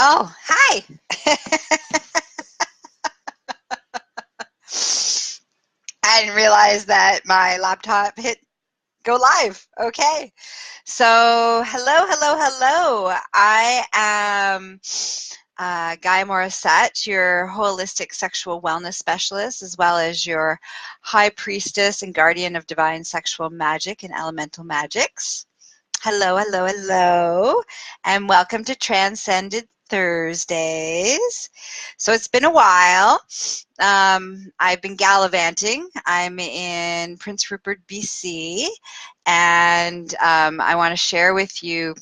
Oh, hi. I didn't realize that my laptop hit go live. Okay. So, hello. I am Gaia Morrissette, your holistic sexual wellness specialist, as well as your high priestess and guardian of divine sexual magic and elemental magics. Hello, and welcome to Transcendent Thursdays. So it's been a while. I've been gallivanting. I'm in Prince Rupert, BC, and I want to share with you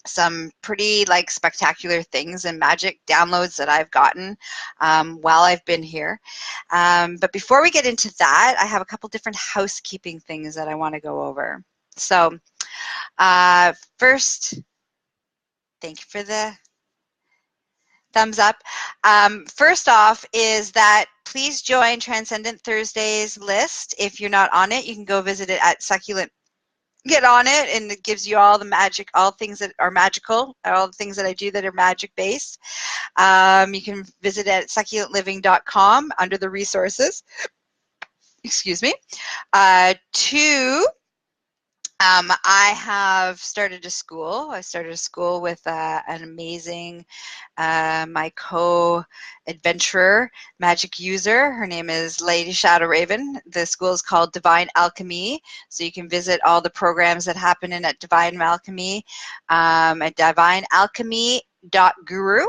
some pretty spectacular things and magic downloads that I've gotten while I've been here. But before we get into that, I have a couple different housekeeping things that I want to go over. So first, thank you for the thumbs up. First off is that please join Transcendent Thursdays list. If you're not on it, you can go visit it at Succulent. Get on it, and it gives you all the magic, all things that are magical, all the things that I do that are magic based. You can visit it at succulentliving.com under the resources. Excuse me. Two, I have started a school. I started a school with an amazing, my co-adventurer, magic user. Her name is Lady Shadow Raven. The school is called Divine Alchemy. So you can visit all the programs that happen in at Divine Alchemy at divinealchemy.guru.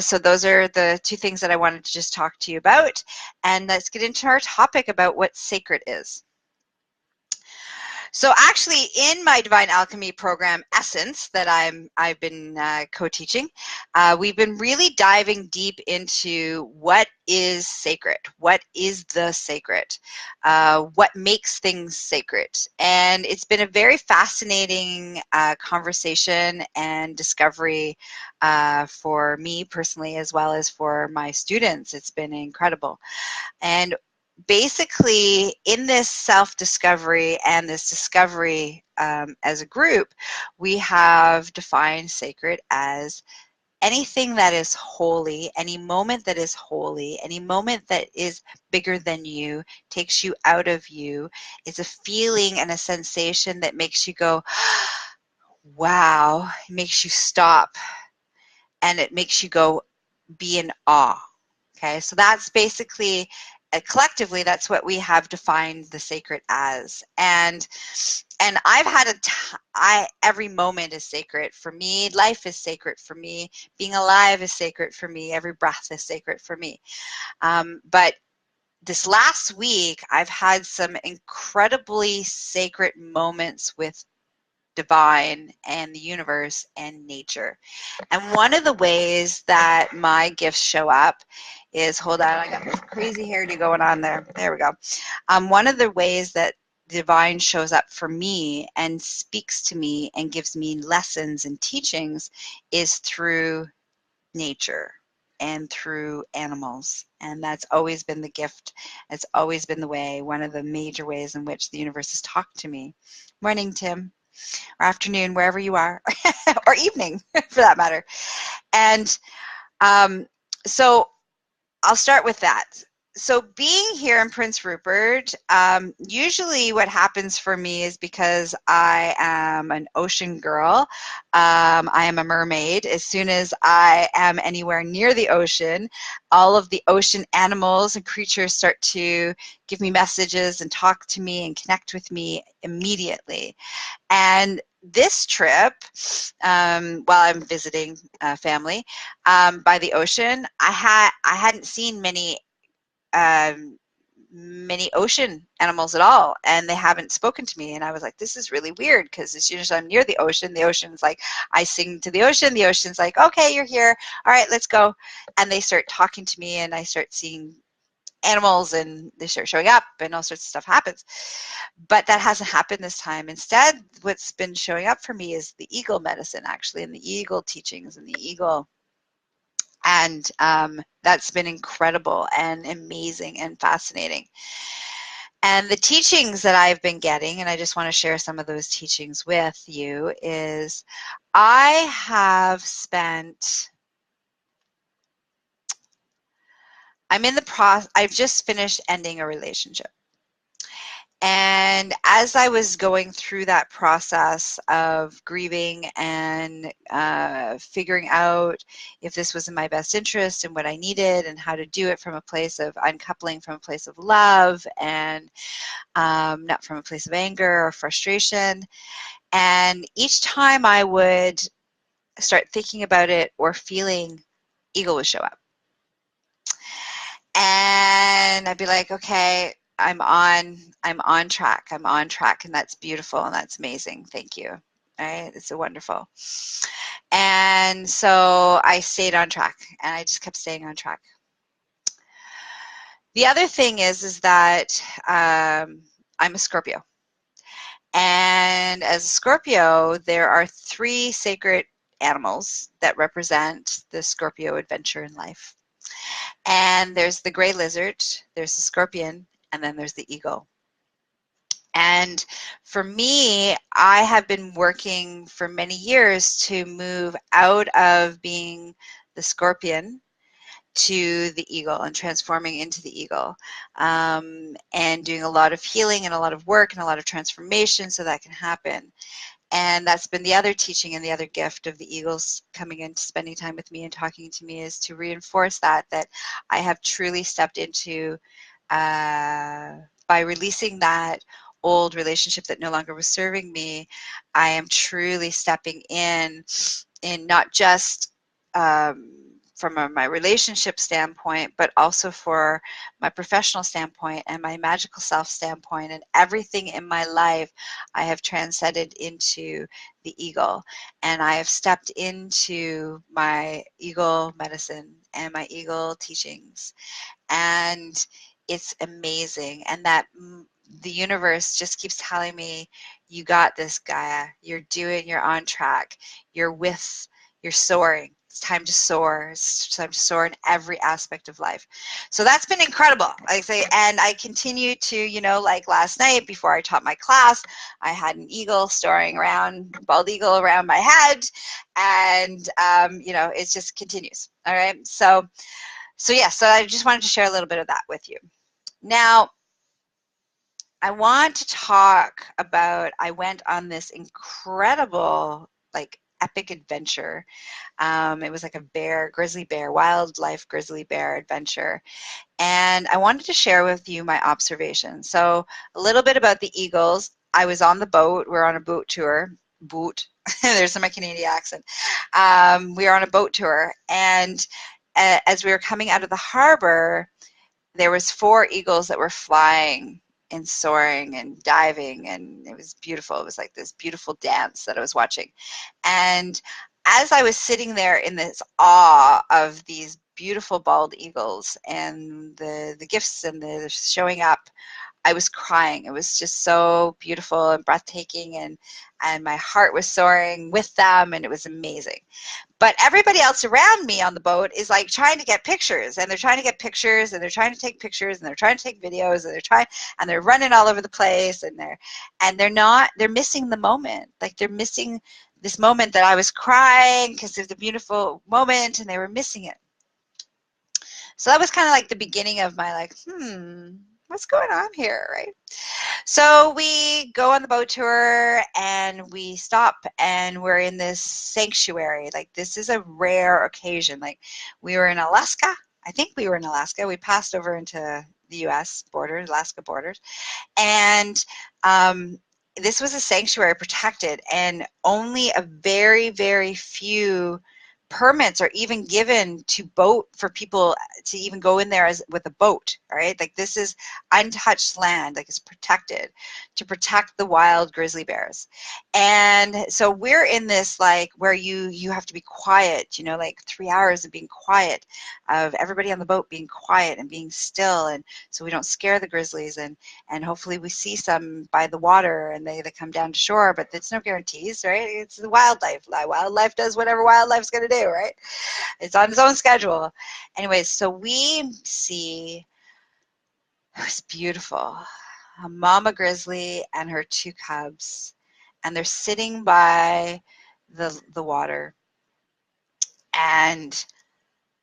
So those are the two things that I wanted to just talk to you about. And let's get into our topic about what sacred is. So actually, in my Divine Alchemy program, Essence, that I've been co-teaching, we've been really diving deep into what is sacred, what is the sacred, what makes things sacred. And it's been a very fascinating conversation and discovery for me personally, as well as for my students. It's been incredible. And basically, in this self-discovery and this discovery as a group, we have defined sacred as anything that is holy, any moment that is holy, any moment that is bigger than you, takes you out of you, is a feeling and a sensation that makes you go, wow, it makes you stop, and it makes you go, be in awe. Okay, so that's basically, collectively, that's what we have defined the sacred as. And I've had every moment is sacred for me. Life is sacred for me. Being alive is sacred for me. Every breath is sacred for me. But this last week, I've had some incredibly sacred moments with divine and the universe and nature. And one of the ways that my gifts show up is, hold on, I got this crazy hairdo going on there. There we go. One of the ways that divine shows up for me and speaks to me and gives me lessons and teachings is through nature and through animals. And that's always been the gift. It's always been the way, one of the major ways in which the universe has talked to me. Morning, Tim. Or afternoon, wherever you are, or evening for that matter. And so I'll start with that. So being here in Prince Rupert, usually what happens for me is because I am an ocean girl. I am a mermaid. As soon as I am anywhere near the ocean, all of the ocean animals and creatures start to give me messages and talk to me and connect with me immediately. And this trip, while I'm visiting family by the ocean, I hadn't seen many ocean animals at all, and they haven't spoken to me. And I was like, this is really weird, because as soon as I'm near the ocean's like, I sing to the ocean's like, okay, you're here, all right, let's go. And they start talking to me, and I start seeing animals, and they start showing up, and all sorts of stuff happens. But that hasn't happened this time. Instead, what's been showing up for me is the eagle medicine, actually, and the eagle teachings and the eagle. And that's been incredible and amazing and fascinating. And the teachings that I've been getting, and I just want to share some of those teachings with you, is I have spent, I've just finished ending a relationship. And as I was going through that process of grieving and figuring out if this was in my best interest and what I needed and how to do it from a place of uncoupling from a place of love and not from a place of anger or frustration. And each time I would start thinking about it or feeling, ego would show up. And I'd be like, okay, I'm on track. I'm on track, and that's beautiful and that's amazing. Thank you. All right, it's so wonderful. And so I stayed on track, and I just kept staying on track. The other thing is that I'm a Scorpio. And as a Scorpio, there are 3 sacred animals that represent the Scorpio adventure in life. And there's the gray lizard, there's the scorpion, and then there's the eagle. And for me, I have been working for many years to move out of being the scorpion to the eagle and transforming into the eagle, and doing a lot of healing and a lot of work and a lot of transformation so that can happen. And that's been the other teaching and the other gift of the eagles coming in, spending time with me and talking to me, is to reinforce that I have truly stepped into, by releasing that old relationship that no longer was serving me, I am truly stepping in not just from my relationship standpoint, but also for my professional standpoint and my magical self standpoint, and everything in my life I have transcended into the eagle, and I have stepped into my eagle medicine and my eagle teachings, and it's amazing. And that the universe just keeps telling me, you got this, Gaia, you're on track, you're soaring. It's time to soar. It's time to soar in every aspect of life. So that's been incredible. I say, and I continue to, like last night before I taught my class, I had an eagle soaring around, bald eagle around my head, and it just continues. All right. So yeah. So I just wanted to share a little bit of that with you. Now, I want to talk about, I went on this incredible, epic adventure. It was like a wildlife grizzly bear adventure. And I wanted to share with you my observations. So a little bit about the eagles. I was on the boat. We're on a boat tour. There's my Canadian accent. We were on a boat tour. And as we were coming out of the harbor, there was 4 eagles that were flying and soaring and diving, and it was beautiful. It was like this beautiful dance that I was watching. And as I was sitting there in this awe of these beautiful bald eagles and the gifts and the showing up, I was crying. It was just so beautiful and breathtaking, and my heart was soaring with them, and it was amazing. But everybody else around me on the boat is like trying to get pictures, and they're trying to get pictures, and they're trying to take pictures, and they're trying to take videos, and they're running all over the place, and they're missing the moment. Like, they're missing this moment that I was crying because it's a beautiful moment, and they were missing it. So that was kind of like the beginning of my what's going on here, right? So we go on the boat tour, and we stop, and we're in this sanctuary. Like, this is a rare occasion. Like, we were in Alaska. I think we were in Alaska. We passed over into the U.S. borders, Alaska borders, and this was a sanctuary protected, and only a very, very few permits are even given to boat for people to even go in there with a boat. All right, like, this is untouched land, like, it's protected to protect the wild grizzly bears. And so we're in this, like, where you have to be quiet, like 3 hours of being quiet, of everybody on the boat being quiet and being still, and so we don't scare the grizzlies, and hopefully we see some by the water and they come down to shore, but it's no guarantees, right? It's the wildlife. Wildlife does whatever wildlife's going to do, right? It's on its own schedule. Anyways, so we see, it was beautiful. a mama grizzly and her 2 cubs, and they're sitting by the water. And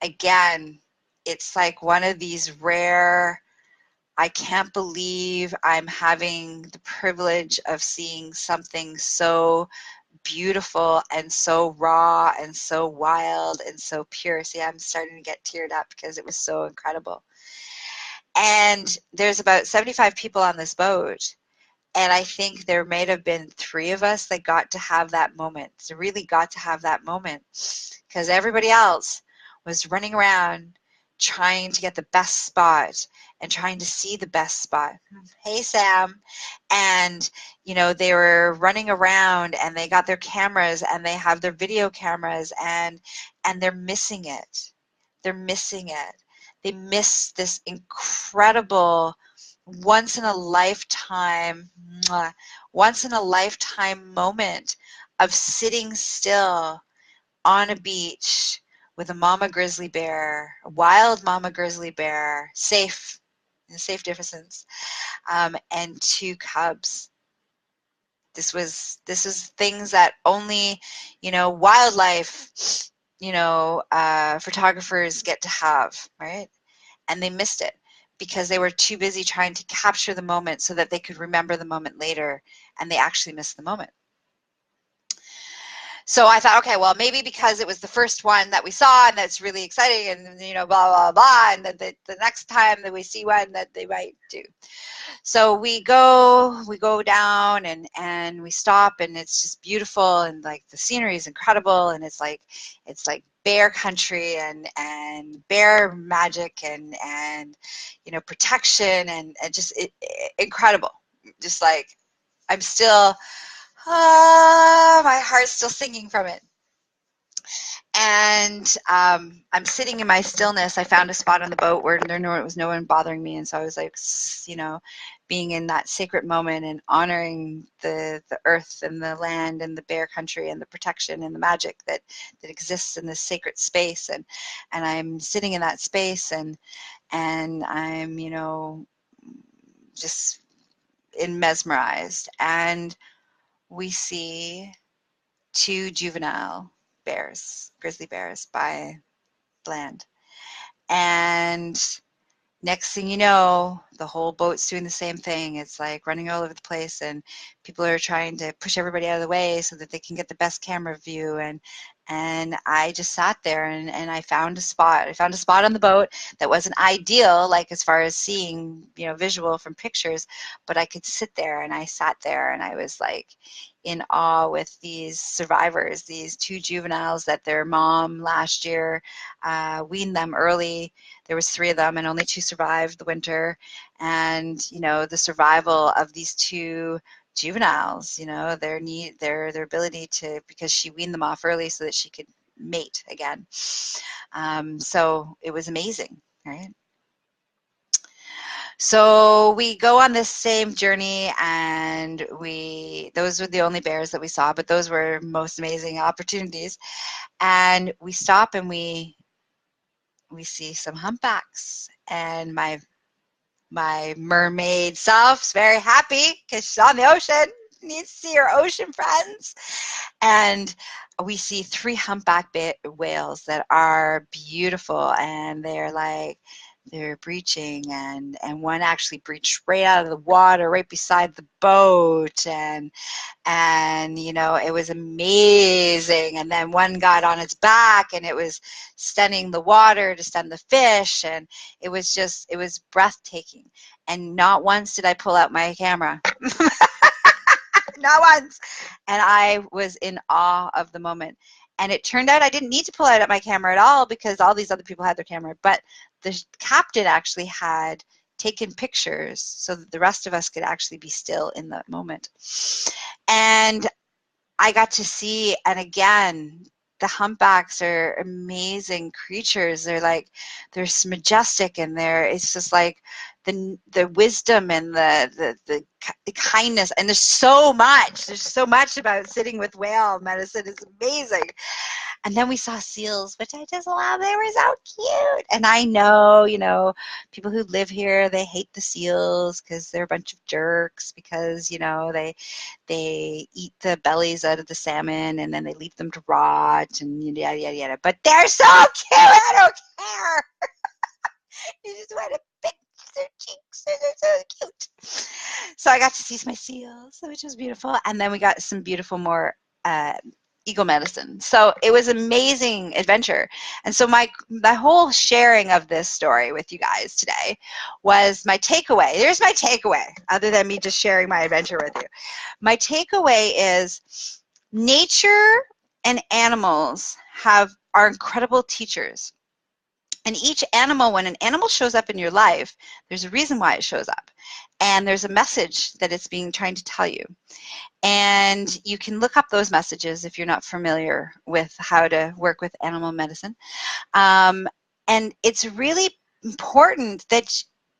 again, it's like one of these rare, I can't believe I'm having the privilege of seeing something so beautiful and so raw and so wild and so pure. See, I'm starting to get teared up because it was so incredible. And there's about 75 people on this boat. And I think there may have been 3 of us that got to have that moment. So really got to have that moment because everybody else was running around trying to get the best spot and trying to see the best spot. Hey, Sam. And, you know, they were running around and they got their cameras and they have their video cameras and they're missing it. They're missing it. They miss this incredible once in a lifetime moment of sitting still on a beach with a mama grizzly bear, a wild mama grizzly bear, safe, in a safe distance, and 2 cubs. This was things that only, you know, wildlife, you know, photographers get to have, right? And they missed it because they were too busy trying to capture the moment so that they could remember the moment later, and they actually missed the moment. So I thought, okay, well, maybe because it was the first one that we saw and that's really exciting and, you know, blah, blah, blah, and that the next time that we see one that they might do. So we go down and we stop, and it's just beautiful, and like the scenery is incredible, and it's like bear country and bear magic and you know, protection and just incredible. Just like I'm still, my heart's still singing from it. And I'm sitting in my stillness. I found a spot on the boat where there was no one bothering me, and so I was like, you know, being in that sacred moment and honoring the earth and the land and the bear country and the protection and the magic that exists in this sacred space. And I'm sitting in that space and I'm, you know, just mesmerized. And we see 2 juvenile bears, grizzly bears, by land. And next thing you know, the whole boat's doing the same thing. It's like running all over the place, and people are trying to push everybody out of the way so that they can get the best camera view. And I just sat there and I found a spot. I found a spot on the boat that wasn't ideal, like as far as seeing, you know, visual from pictures, but I could sit there, and I sat there and I was like in awe with these survivors, these 2 juveniles that their mom last year weaned them early. There was 3 of them and only 2 survived the winter. And, you know, the survival of these 2 juveniles, you know, their ability to, because she weaned them off early so that she could mate again. So it was amazing, right? So we go on this same journey, and those were the only bears that we saw, but those were most amazing opportunities. And we stop and we see some humpbacks, and my mermaid self's very happy because she's on the ocean, needs to see her ocean friends. And we see 3 humpback whales that are beautiful, and they're breaching, and one actually breached right out of the water right beside the boat, and you know, it was amazing. And then one got on its back, and it was stunning the water to stun the fish, and it was breathtaking. And not once did I pull out my camera. Not once. And I was in awe of the moment. And it turned out I didn't need to pull out my camera at all because all these other people had their camera. But the captain actually had taken pictures so that the rest of us could actually be still in the moment. And I got to see, and again, the humpbacks are amazing creatures. They're majestic, and it's just like the wisdom and the kindness. And there's so much about sitting with whale medicine. It's amazing. And then we saw seals, which I just love. They were so cute. And I know, you know, people who live here, they hate the seals because they're a bunch of jerks, because, you know, they eat the bellies out of the salmon and then they leave them to rot and yada, yada, yada. But they're so cute. I don't care. You just want to pick their cheeks. They're so cute. So I got to see my seals, which was beautiful. And then we got some beautiful more eagle medicine. So it was an amazing adventure. And so my whole sharing of this story with you guys today was my takeaway. There's my takeaway, other than me just sharing my adventure with you. My takeaway is nature and animals are incredible teachers. And each animal, when an animal shows up in your life, there's a reason why it shows up. And there's a message that it's trying to tell you. And you can look up those messages if you're not familiar with how to work with animal medicine. And it's really important that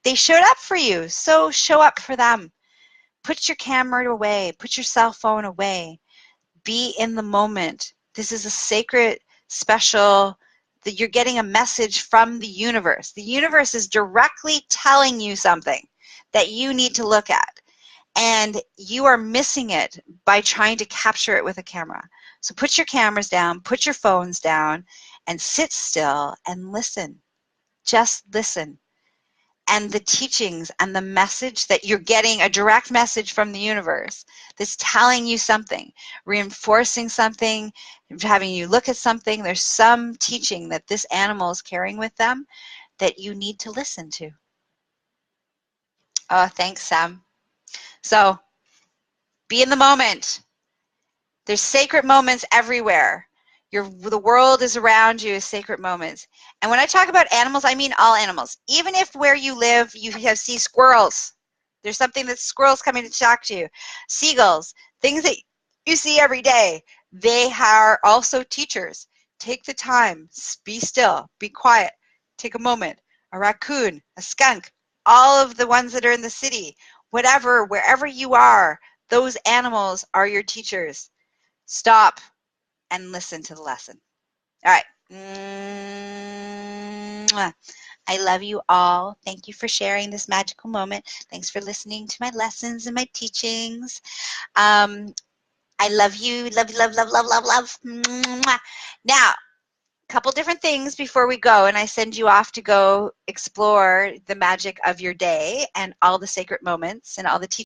they showed up for you. So show up for them. Put your camera away. Put your cell phone away. Be in the moment. This is a sacred, special, that you're getting a message from the universe. The universe is directly telling you something that you need to look at. And you are missing it by trying to capture it with a camera. So put your cameras down, put your phones down, and sit still and listen. Just listen. And the teachings and the message that you're getting, a direct message from the universe that's telling you something, reinforcing something, having you look at something. There's some teaching that this animal is carrying with them that you need to listen to. Oh, thanks, Sam. So be in the moment. There's sacred moments everywhere. The world is around you is sacred moments. And when I talk about animals, I mean all animals. Even if where you live, you see squirrels. There's something that squirrels coming to talk to you. Seagulls, things that you see every day. They are also teachers. Take the time. Be still. Be quiet. Take a moment. A raccoon, a skunk, all of the ones that are in the city, whatever, wherever you are, those animals are your teachers. Stop and listen to the lesson. All right. I love you all. Thank you for sharing this magical moment. Thanks for listening to my lessons and my teachings. I love you. Love, love, love, love, love, love. Now, a couple different things before we go, and I send you off to go explore the magic of your day and all the sacred moments and all the teachings.